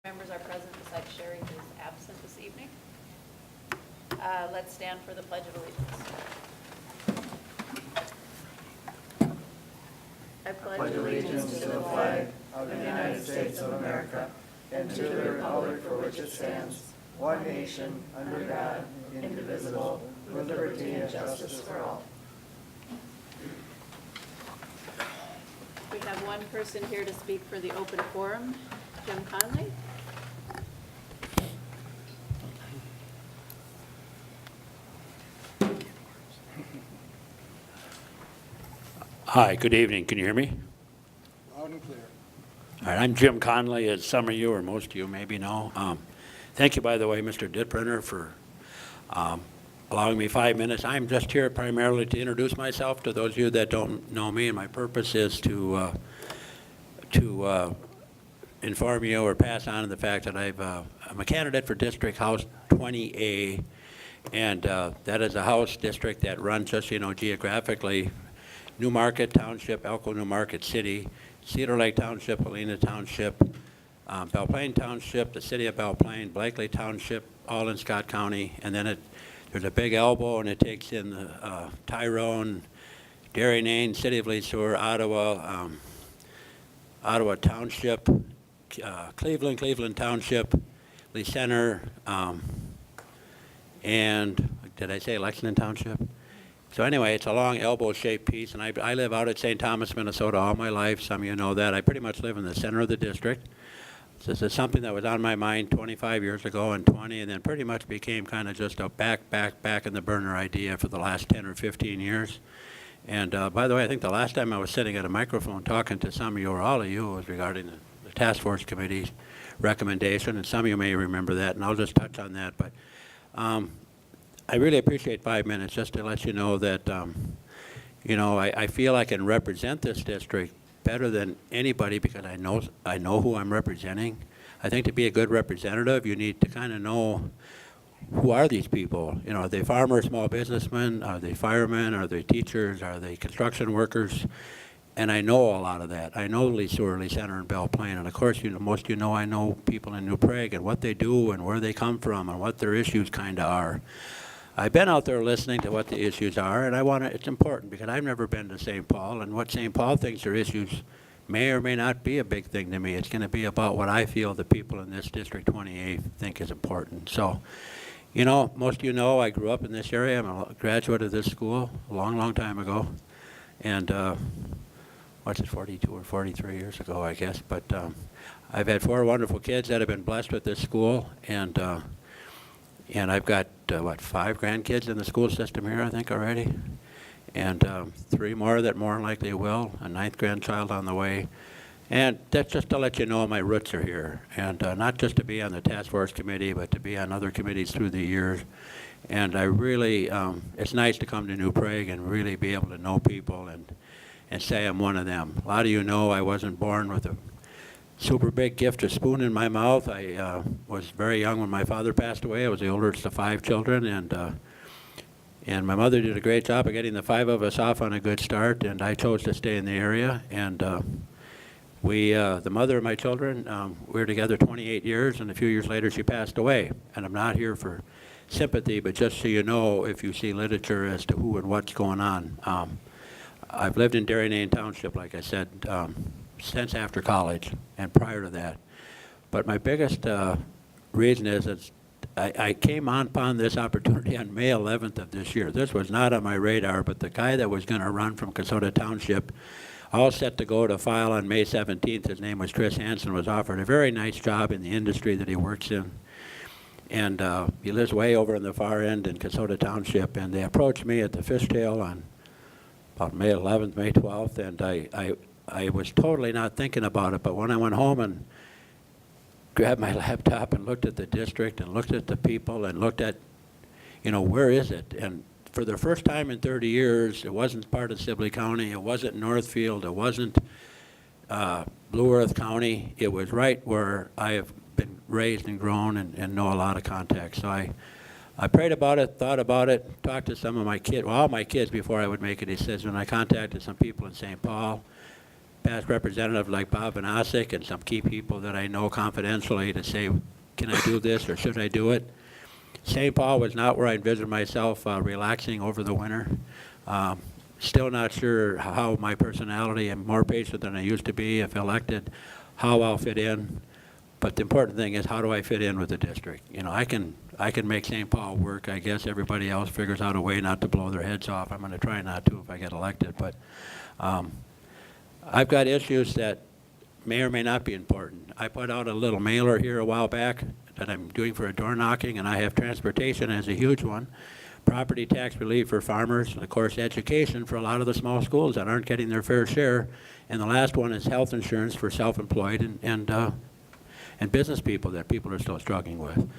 Members are present besides Sherry, who is absent this evening. Let's stand for the Pledge of Allegiance. I pledge allegiance to the flag of the United States of America and to the republic for which it stands, one nation, under God, indivisible, with liberty and justice for all. We have one person here to speak for the open forum, Jim Conley. Hi, good evening. Can you hear me? Loud and clear. All right, I'm Jim Conley, as some of you or most of you maybe know. Thank you, by the way, Mr. Ditbrenner, for allowing me 5 minutes. I'm just here primarily to introduce myself to those of you that don't know me, and my purpose is to inform you or pass on the fact that I'm a candidate for District House 20A, and that is a House district that runs just, geographically, Newmarket Township, Elko Newmarket City, Cedar Lake Township, Helena Township, Belle Plaine Township, the City of Belle Plaine, Blakely Township, all in Scott County, and then there's a big elbow, and it takes in the Tyrone, Darien, City of Leesure, Ottawa, Ottawa Township, Cleveland Township, Lee Center, and did I say Lexington Township? So anyway, it's a long elbow-shaped piece, and I live out at St. Thomas, Minnesota all my life. Some of you know that. I pretty much live in the center of the district. This is something that was on my mind 25 years ago and 20, and then pretty much became kind of just a back in the burner idea for the last 10 or 15 years. And by the way, I think the last time I was sitting at a microphone talking to some of you or all of you was regarding the task force committee's recommendation, and some of you may remember that, and I'll just touch on that. But I really appreciate 5 minutes just to let you know that, I feel I can represent this district better than anybody because I know who I'm representing. I think to be a good representative, you need to kind of know who are these people. Are they farmers, small businessmen? Are they firemen? Are they teachers? Are they construction workers? And I know a lot of that. I know Leesure, Lee Center, and Belle Plaine. And of course, most of you know I know people in New Prague and what they do and where they come from and what their issues kind of are. I've been out there listening to what the issues are, and it's important because I've never been to St. Paul, and what St. Paul thinks are issues may or may not be a big thing to me. It's going to be about what I feel the people in this District 28 think is important. So, most of you know I grew up in this area. I'm a graduate of this school a long time ago, and 42 or 43 years ago, I guess. But I've had 4 wonderful kids that have been blessed with this school, and I've got, 5 grandkids in the school system here, I think, already. And 3 more that more than likely will, a 9th grandchild on the way. And that's just to let you know my roots are here. And not just to be on the task force committee, but to be on other committees through the years. And I really, it's nice to come to New Prague and really be able to know people and say I'm one of them. A lot of you know I wasn't born with a super big gift of spoon in my mouth. I was very young when my father passed away. I was the oldest of 5 children, and my mother did a great job of getting the 5 of us off on a good start, and I chose to stay in the area. And the mother of my children, we were together 28 years, and a few years later she passed away. And I'm not here for sympathy, but just so you know, if you see literature as to who and what's going on. I've lived in Darien Township, like I said, since after college and prior to that. But my biggest reason is I came upon this opportunity on May 11th of this year. This was not on my radar, but the guy that was going to run from Kasota Township, all set to go to file on May 17th, his name was Chris Hansen, was offered a very nice job in the industry that he works in. And he lives way over in the far end in Kasota Township, and they approached me at the Fishtail on about May 11th, May 12th, and I was totally not thinking about it, but when I went home and grabbed my laptop and looked at the district and looked at the people and looked at, where is it? And for the first time in 30 years, it wasn't part of Sibley County, it wasn't Northfield, it wasn't Blue Earth County. It was right where I have been raised and grown and know a lot of contacts. So I prayed about it, thought about it, talked to some of my kids, all my kids before I would make a decision. I contacted some people in St. Paul, past representatives like Bob Vanasek and some key people that I know confidentially to say, can I do this or should I do it? St. Paul was not where I envisioned myself relaxing over the winter. Still not sure how my personality, I'm more patient than I used to be if elected, how I'll fit in. But the important thing is, how do I fit in with the district? You know, I can make St. Paul work. I guess everybody else figures out a way not to blow their heads off. I'm going to try not to if I get elected. But I've got issues that may or may not be important. I put out a little mailer here a while back that I'm doing for a door knocking, and I have transportation as a huge one, property tax relief for farmers, and of course education for a lot of the small schools that aren't getting their fair share. And the last one is health insurance for self-employed and business people that people are still struggling with.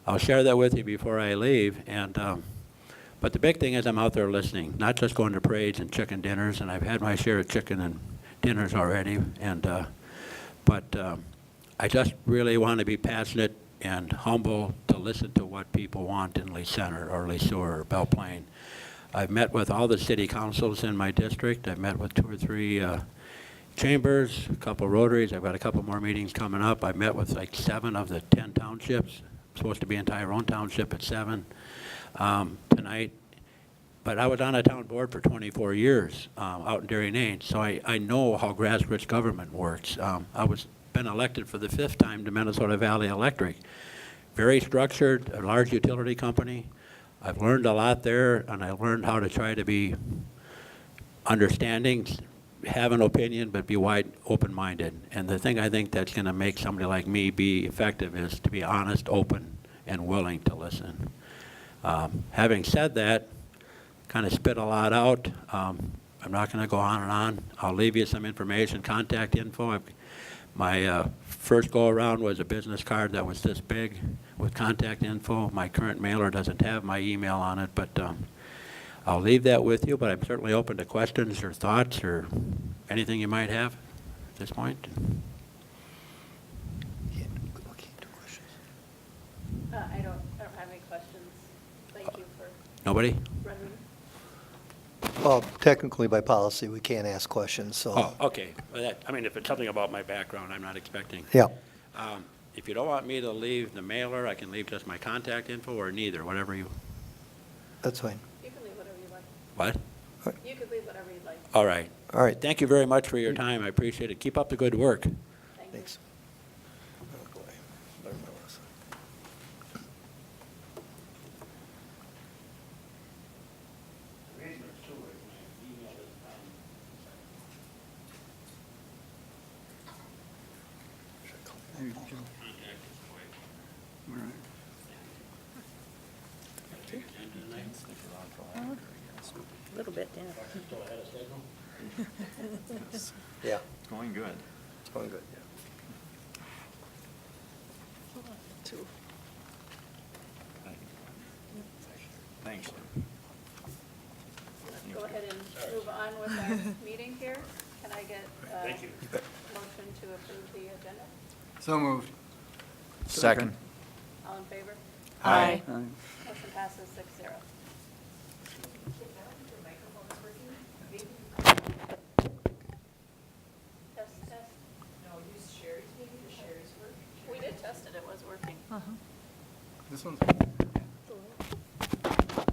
I'll share that with you before I leave. But the big thing is I'm out there listening, not just going to parades and chicken dinners, and I've had my share of chicken and dinners already. But I just really want to be passionate and humble to listen to what people want in Lee Center or Lee Sewer or Belle Plaine. I've met with all the city councils in my district. I've met with 2 or 3 chambers, a couple Rotaries. I've got a couple more meetings coming up. I met with like 7 of the 10 townships. I'm supposed to be in Tyrone Township at 7 tonight. But I was on a town board for 24 years out in Darien, so I know how grassroots government works. I was been elected for the 5th time to Minnesota Valley Electric. Very structured, a large utility company. I've learned a lot there, and I learned how to try to be understanding, have an opinion, but be wide, open-minded. And the thing I think that's going to make somebody like me be effective is to be honest, open, and willing to listen. Having said that, kind of spit a lot out. I'm not going to go on and on. I'll leave you some information, contact info. My first go-around was a business card that was this big with contact info. My current mailer doesn't have my email on it, but I'll leave that with you, but I'm certainly open to questions or thoughts or anything you might have at this point. I don't have any questions. Thank you for Nobody? running. Well, technically, by policy, we can't ask questions, so. Oh, okay. Well, I mean, if it's something about my background, I'm not expecting. Yeah, If you don't want me to leave the mailer, I can leave just my contact info or neither, whatever you, that's fine. You can leave whatever you like. what? You could leave whatever you'd like. All right. All right, Thank you very much for your time. I appreciate it. Keep up the good work. Thank you. thanks. Oh, boy. Better know this. A little bit, yeah. Yeah, It's going good. it's going good, yeah. Thanks. Let's go ahead and move on with our meeting here. Can I get a motion to approve the agenda? So moved. Second. All in favor? Aye. Motion passes 6-0. Test, test. No, use Sherry's, maybe the Sherry's work. We did test it, it was working. This one's.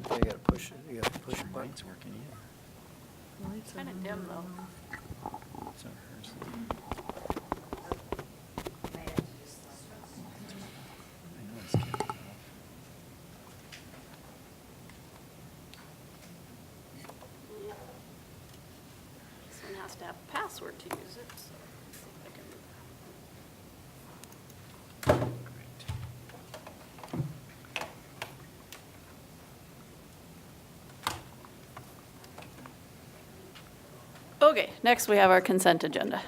You gotta push it, you gotta push Your it button. mic's working either. It's kind of dim, though. So hers. I had to use this I know it's getting off. This one has to have a password to use it, so let's see if I can. Okay, next we have our consent agenda.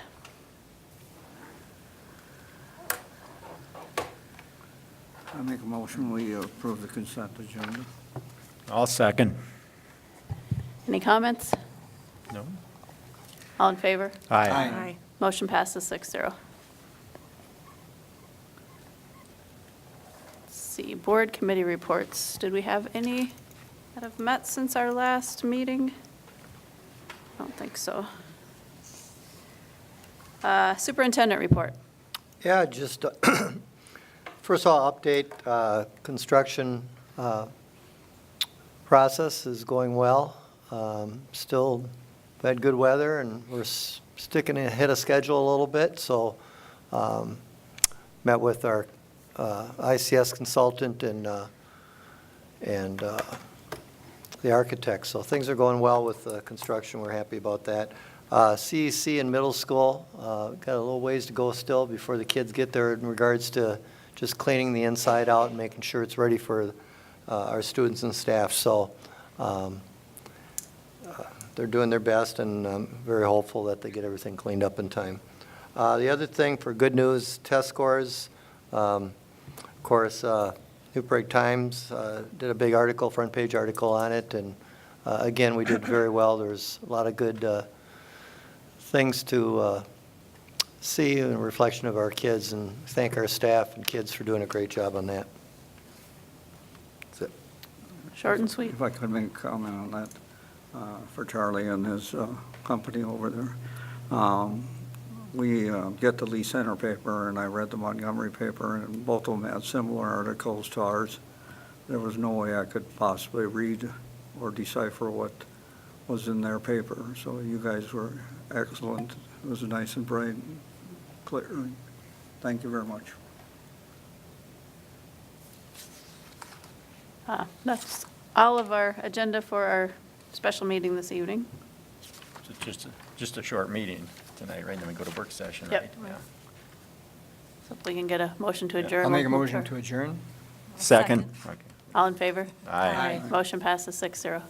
I make a motion, we approve the consent agenda. I'll second. Any comments? No. All in favor? Aye. Motion passes 6-0. Let's see, board committee reports. Did we have any that have met since our last meeting? I don't think so. Superintendent report. Yeah, just, first of all, update, construction process is going well. Still had good weather, and we're sticking ahead of schedule a little bit, so met with our ICS consultant and the architect. So things are going well with construction. We're happy about that. CEC in middle school, got a little ways to go still before the kids get there in regards to just cleaning the inside out and making sure it's ready for our students and staff. So they're doing their best, and I'm very hopeful that they get everything cleaned up in time. The other thing for good news, test scores. Of course, Newburgh Times did a big article, front page article on it, and again, we did very well. There's a lot of good things to see in a reflection of our kids, and thank our staff and kids for doing a great job on that. That's it. Short and sweet. If I could make a comment on that for Charlie and his company over there. We get the Lee Center paper, and I read the Montgomery paper, and both of them had similar articles to ours. There was no way I could possibly read or decipher what was in their paper. So you guys were excellent. It was nice and bright and clear. Thank you very much. That's all of our agenda for our special meeting this evening. So just a short meeting tonight, right? Then we go to work session, Yep. right? Yeah. So if we can get a motion to adjourn. I'll make a we'll motion adjourn. to adjourn. Second. Okay. All in favor? Aye. Motion passes 6-0.